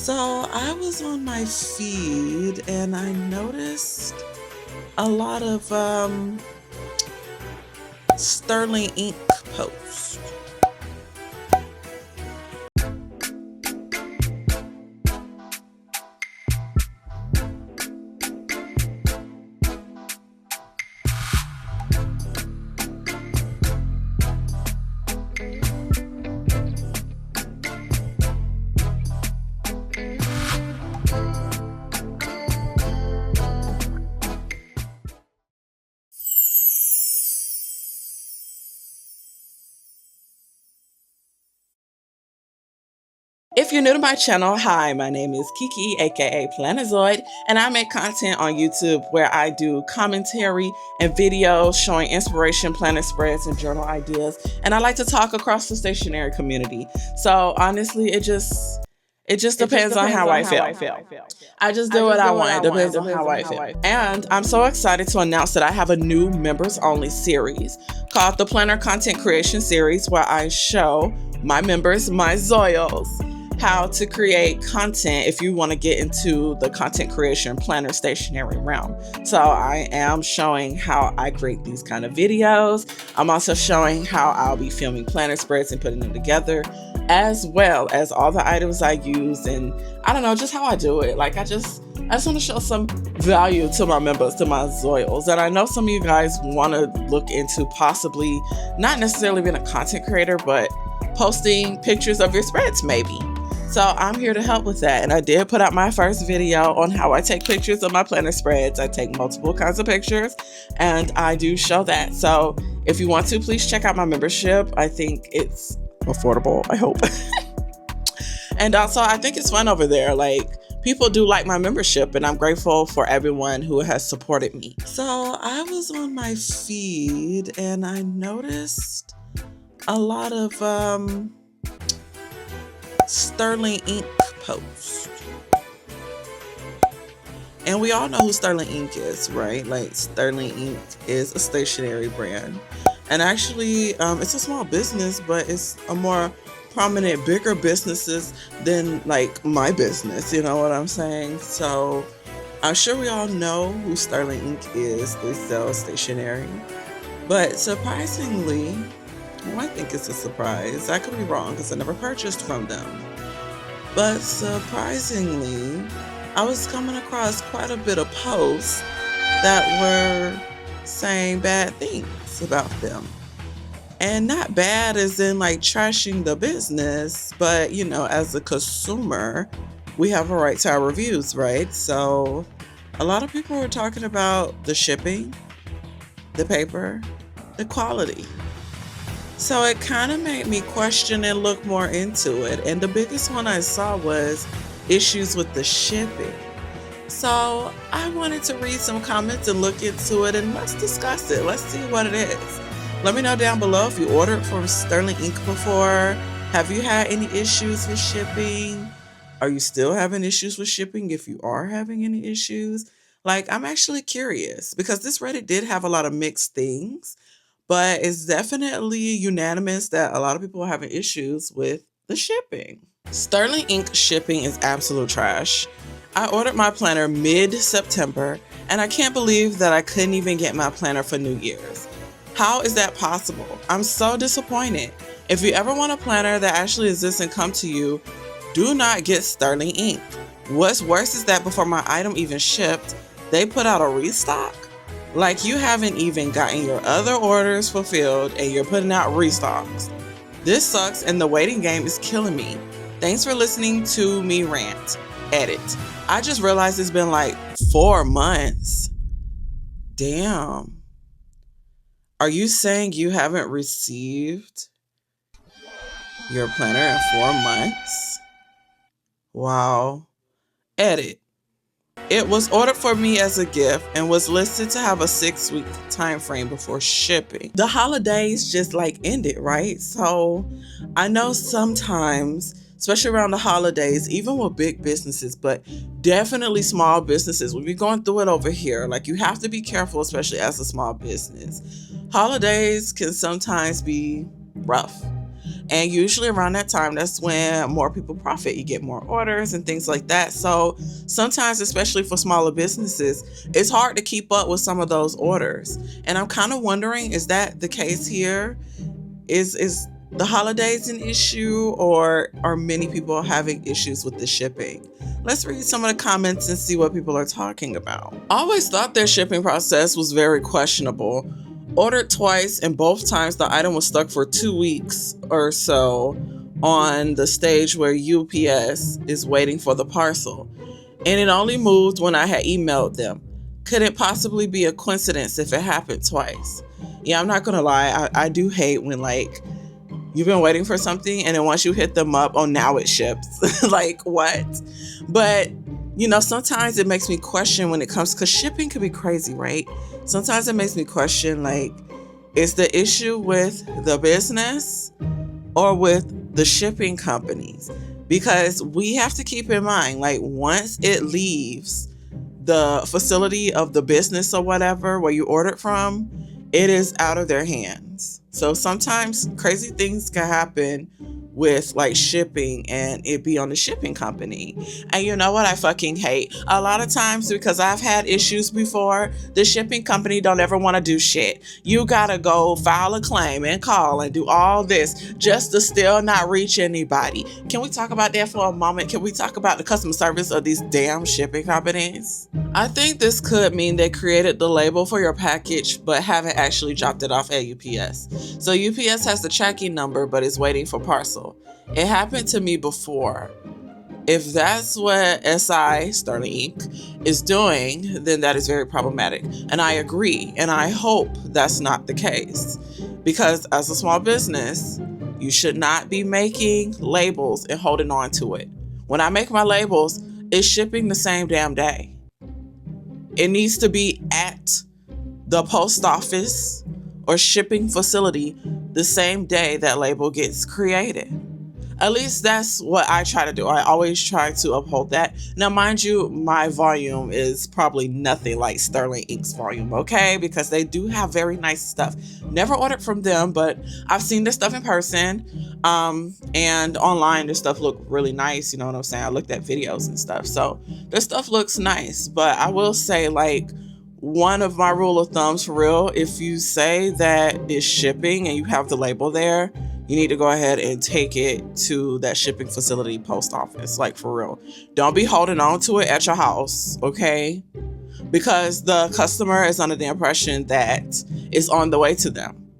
So I was on my feed and I noticed a lot of Sterling ink posts. If you're new to my channel, hi, my name is Keke, aka Plannerzoid, and I make content on YouTube where I do commentary and videos showing inspiration, planner spreads, and journal ideas. And I like to talk across the stationery community. So honestly, it just depends on how I feel. I just do what I want. It depends on how I feel. And I'm so excited to announce that I have a new members only series called the Planner Content Creation Series, where I show my members, my Zoyals, how to create content if you want to get into the content creation planner stationery realm. So I am showing how I create these kind of videos. I'm also showing how I'll be filming planner spreads and putting them together, as well as all the items I use, and I don't know, just how I do it. Like I just want to show some value to my members, to my Zoyals. And I know some of you guys want to look into possibly not necessarily being a content creator, but posting pictures of your spreads maybe. So I'm here to help with that. And I did put out my first video on how I take pictures of my planner spreads. I take multiple kinds of pictures and I do show that. So if you want to, please check out my membership. I think it's affordable, I hope. And also I think it's fun over there. Like, people do like my membership and I'm grateful for everyone who has supported me. So I was on my feed and I noticed a lot of Sterling ink posts. And we all know who Sterling ink is, right? Like, Sterling ink is a stationery brand. And actually, it's a small business, but it's a more prominent, bigger businesses than like my business, you know what I'm saying? So I'm sure we all know who Sterling ink is. They sell stationery. But surprisingly, well, I think it's a surprise. I could be wrong because I never purchased from them. But surprisingly, I was coming across quite a bit of posts that were saying bad things about them. And not bad as in like trashing the business, but you know, as a consumer, we have a right to our reviews, right? So a lot of people were talking about the shipping, the paper, the quality. So it kind of made me question and look more into it. And the biggest one I saw was issues with the shipping. So I wanted to read some comments and look into it, and let's discuss it. Let's see what it is. Let me know down below if you ordered from Sterling ink before. Have you had any issues with shipping? Are you still having issues with shipping if you are having any issues? Like, I'm actually curious because this Reddit did have a lot of mixed things. But it's definitely unanimous that a lot of people are having issues with the shipping. Sterling ink shipping is absolute trash. I ordered my planner mid-September, and I can't believe that I couldn't even get my planner for New Year's. How is that possible? I'm so disappointed. If you ever want a planner that actually exists and come to you, do not get Sterling ink. What's worse is that before my item even shipped, they put out a restock. Like, you haven't even gotten your other orders fulfilled and you're putting out restocks. This sucks and the waiting game is killing me. Thanks for listening to me rant. Edit. I just realized it's been like 4 months. Damn. Are you saying you haven't received your planner in 4 months? Wow. Edit. It was ordered for me as a gift and was listed to have a 6-week time frame before shipping. The holidays just like ended, right? So I know sometimes, especially around the holidays, even with big businesses, but definitely small businesses, we'll be going through it over here. Like, you have to be careful, especially as a small business. Holidays can sometimes be rough. And usually around that time, that's when more people profit. You get more orders and things like that. So sometimes, especially for smaller businesses, it's hard to keep up with some of those orders. And I'm kind of wondering, is that the case here? Is the holidays an issue, or are many people having issues with the shipping? Let's read some of the comments and see what people are talking about. I always thought their shipping process was very questionable. Ordered twice, and both times the item was stuck for 2 weeks or so on the stage where UPS is waiting for the parcel. And it only moved when I had emailed them. Could it possibly be a coincidence if it happened twice? Yeah, I'm not gonna lie. I do hate when, like, you've been waiting for something and then once you hit them up, oh, now it ships. Like, what? But, sometimes it makes me question when it comes, because shipping could be crazy, right? Sometimes it makes me question, like, is the issue with the business or with the shipping companies? Because we have to keep in mind, like, once it leaves the facility of the business or whatever where you ordered from, it is out of their hands. So sometimes crazy things can happen with, like, shipping, and it be on the shipping company. And you know what I fucking hate? A lot of times, because I've had issues before, the shipping company don't ever want to do shit. You gotta go file a claim and call and do all this just to still not reach anybody. Can we talk about that for a moment? Can we talk about the customer service of these damn shipping companies? I think this could mean they created the label for your package but haven't actually dropped it off at UPS. So UPS has the tracking number but is waiting for parcel. It happened to me before. If that's what SI, Sterling Inc., is doing, then that is very problematic. And I agree, and I hope that's not the case. Because as a small business, you should not be making labels and holding on to it. When I make my labels, it's shipping the same damn day. It needs to be at the post office or shipping facility the same day that label gets created. At least that's what I try to do. I always try to uphold that. Now, mind you, my volume is probably nothing like Sterling Inc.'s volume, okay? Because they do have very nice stuff. Never ordered from them, but I've seen their stuff in person. And online, their stuff look really nice. You know what I'm saying? I looked at videos and stuff. So their stuff looks nice. But I will say, like, one of my rule of thumbs for real, if you say that it's shipping and you have the label there, you need to go ahead and take it to that shipping facility post office, like, for real. Don't be holding on to it at your house, okay? Because the customer is under the impression that it's on the way to them.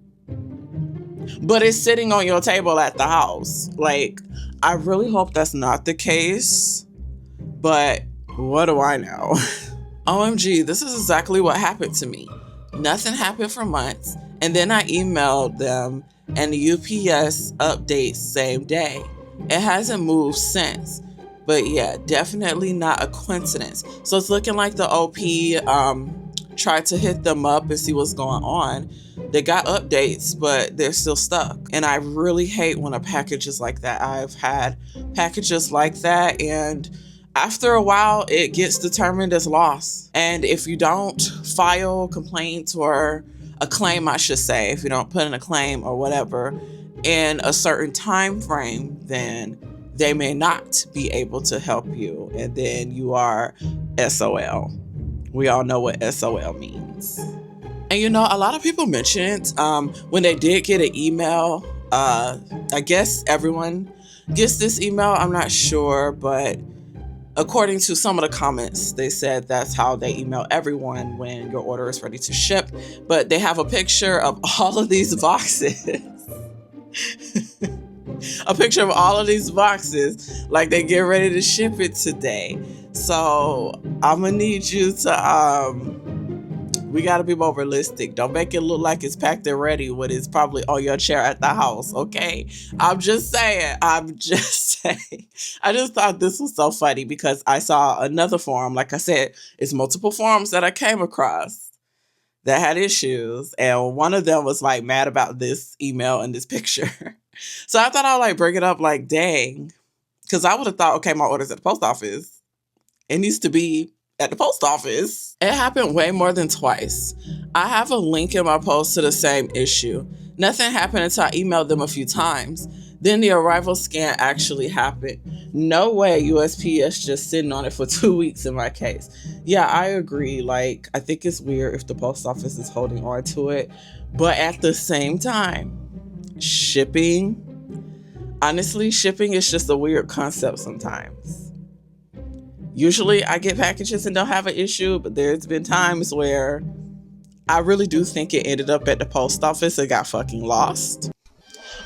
But it's sitting on your table at the house. Like, I really hope that's not the case. But what do I know? OMG, this is exactly what happened to me. Nothing happened for months. And then I emailed them and the UPS updates same day. It hasn't moved since. But yeah, definitely not a coincidence. So it's looking like the OP tried to hit them up and see what's going on. They got updates, but they're still stuck. And I really hate when a package is like that. I've had packages like that, and after a while, it gets determined as lost. And if you don't file complaints or a claim, I should say, if you don't put in a claim or whatever in a certain time frame, then they may not be able to help you. And then you are SOL. We all know what SOL means. And a lot of people mentioned when they did get an email, I guess everyone gets this email. I'm not sure, but according to some of the comments, they said that's how they email everyone when your order is ready to ship. But they have a picture of all of these boxes. A picture of all of these boxes, like they get ready to ship it today. So I'm gonna need you to we gotta be more realistic. Don't make it look like it's packed and ready when it's probably on your chair at the house, okay? I'm just saying. I just thought this was so funny because I saw another forum. Like I said, it's multiple forums that I came across that had issues. And one of them was, like, mad about this email and this picture. So I thought I'd, like, bring it up, like, dang. Because I would have thought, okay, my order's at the post office. It needs to be at the post office. It happened way more than twice. I have a link in my post to the same issue. Nothing happened until I emailed them a few times. Then the arrival scan actually happened. No way USPS just sitting on it for 2 weeks in my case. Yeah, I agree. Like, I think it's weird if the post office is holding on to it. But at the same time, shipping, honestly, shipping is just a weird concept sometimes. Usually I get packages and don't have an issue, but there's been times where I really do think it ended up at the post office and got fucking lost.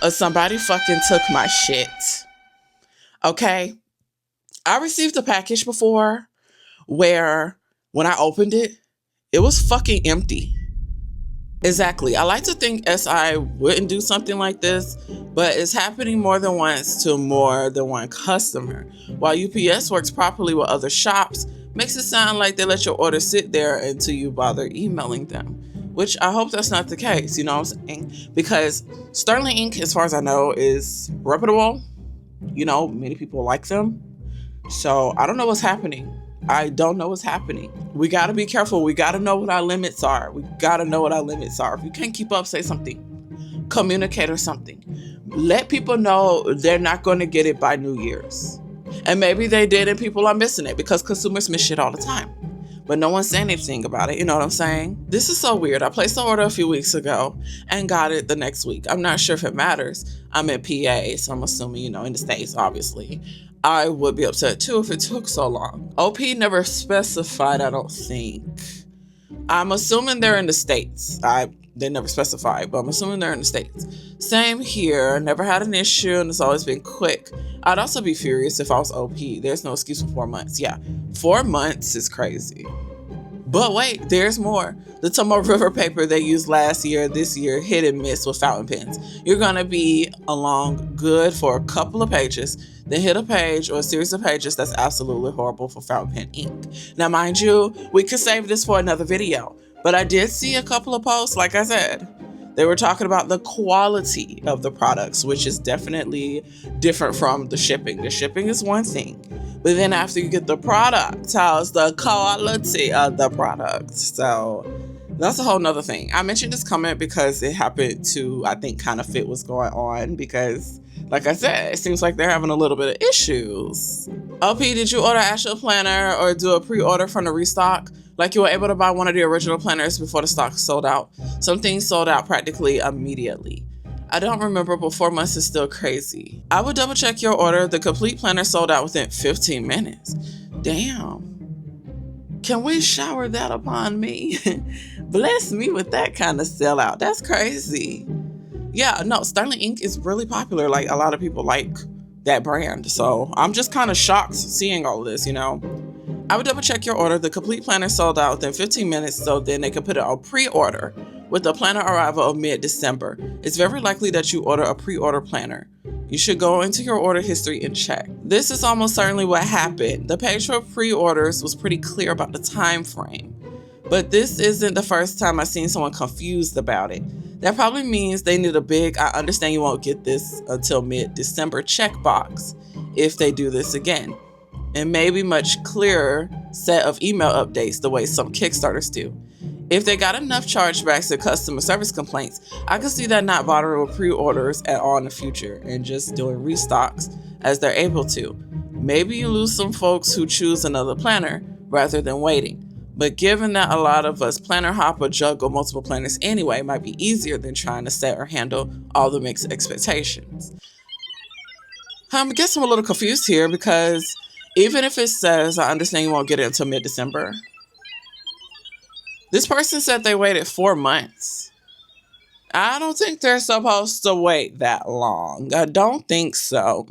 Or somebody fucking took my shit. Okay? I received a package before where when I opened it, it was fucking empty. Exactly. I like to think SI wouldn't do something like this, but it's happening more than once to more than one customer. While UPS works properly with other shops, makes it sound like they let your order sit there until you bother emailing them, which I hope that's not the case, you know what I'm saying? Because Sterling Ink, as far as I know, is reputable. You know, many people like them. So I don't know what's happening. I don't know what's happening. We got to be careful. We got to know what our limits are. We got to know what our limits are. If you can't keep up, say something. Communicate or something. Let people know they're not going to get it by New Year's. And maybe they did and people are missing it because consumers miss shit all the time. But no one's saying anything about it. You know what I'm saying? This is so weird. I placed the order a few weeks ago and got it the next week. I'm not sure if it matters. I'm in PA, so I'm assuming, you know, in the States, obviously. I would be upset too if it took so long. OP never specified, I don't think. I'm assuming they're in the States. They never specified, but I'm assuming they're in the States. Same here. Never had an issue and it's always been quick. I'd also be furious if I was OP. There's no excuse for 4 months. Yeah, 4 months is crazy. But wait, there's more. The Tomo River paper they used last year, this year, hit and miss with fountain pens. You're going to be along good for a couple of pages, then hit a page or a series of pages that's absolutely horrible for fountain pen ink. Now, mind you, we could save this for another video, but I did see a couple of posts, like I said. They were talking about the quality of the products, which is definitely different from the shipping. The shipping is one thing, but then after you get the product, how's the quality of the product? So that's a whole nother thing. I mentioned this comment because it happened to, I think, kind of fit what's going on because, like I said, it seems like they're having a little bit of issues. OP, did you order Actual Planner or do a pre-order from the restock? Like you were able to buy one of the original planners before the stock sold out. Some things sold out practically immediately. I don't remember, but 4 months is still crazy. I would double check your order. The complete planner sold out within 15 minutes. Damn. Can we shower that upon me? Bless me with that kind of sellout. That's crazy. Yeah, no, Sterling Ink is really popular. Like, a lot of people like that brand. So I'm just kind of shocked seeing all of this, you know? I would double check your order. The complete planner sold out within 15 minutes, so then they could put it on pre-order with the planner arrival of mid-December. It's very likely that you order a pre-order planner. You should go into your order history and check. This is almost certainly what happened. The page for pre-orders was pretty clear about the time frame. But this isn't the first time I've seen someone confused about it. That probably means they need a big, I understand you won't get this until mid-December checkbox if they do this again. And maybe much clearer set of email updates the way some Kickstarters do. If they got enough chargebacks and customer service complaints, I could see that not bothering with pre-orders at all in the future and just doing restocks as they're able to. Maybe you lose some folks who choose another planner rather than waiting. But given that a lot of us planner hop or juggle multiple planners anyway, it might be easier than trying to set or handle all the mixed expectations. I guess I'm a little confused here because even if it says, I understand you won't get it until mid-December. This person said they waited 4 months. I don't think they're supposed to wait that long. I don't think so.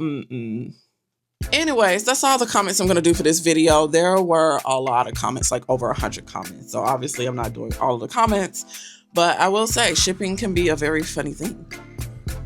Anyways, that's all the comments I'm going to do for this video. There were a lot of comments, like over 100 comments. So obviously I'm not doing all of the comments. But I will say shipping can be a very funny thing.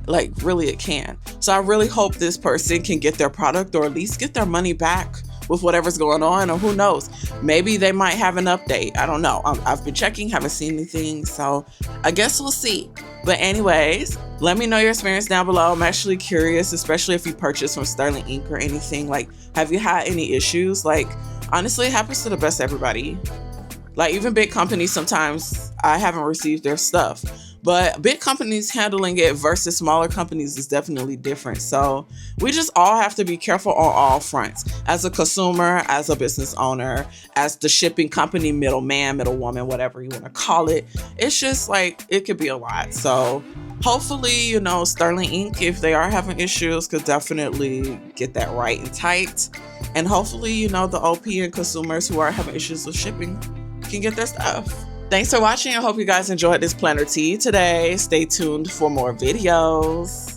Like, really, it can. So I really hope this person can get their product or at least get their money back with whatever's going on, or who knows, maybe they might have an update. I don't know. I've been checking, haven't seen anything, so I guess we'll see. But anyways, let me know your experience down below. I'm actually curious, especially if you purchase from Sterling Ink or anything. Like, have you had any issues? Like, honestly, it happens to the best everybody. Like, even big companies, sometimes I haven't received their stuff. But big companies handling it versus smaller companies is definitely different. So we just all have to be careful on all fronts. As a consumer, as a business owner, as the shipping company, middleman, middlewoman, whatever you want to call it. It's just like, it could be a lot. So hopefully, Sterling Inc., if they are having issues, could definitely get that right and tight. And hopefully, the OP and consumers who are having issues with shipping can get their stuff. Thanks for watching. I hope you guys enjoyed this planner tea today. Stay tuned for more videos.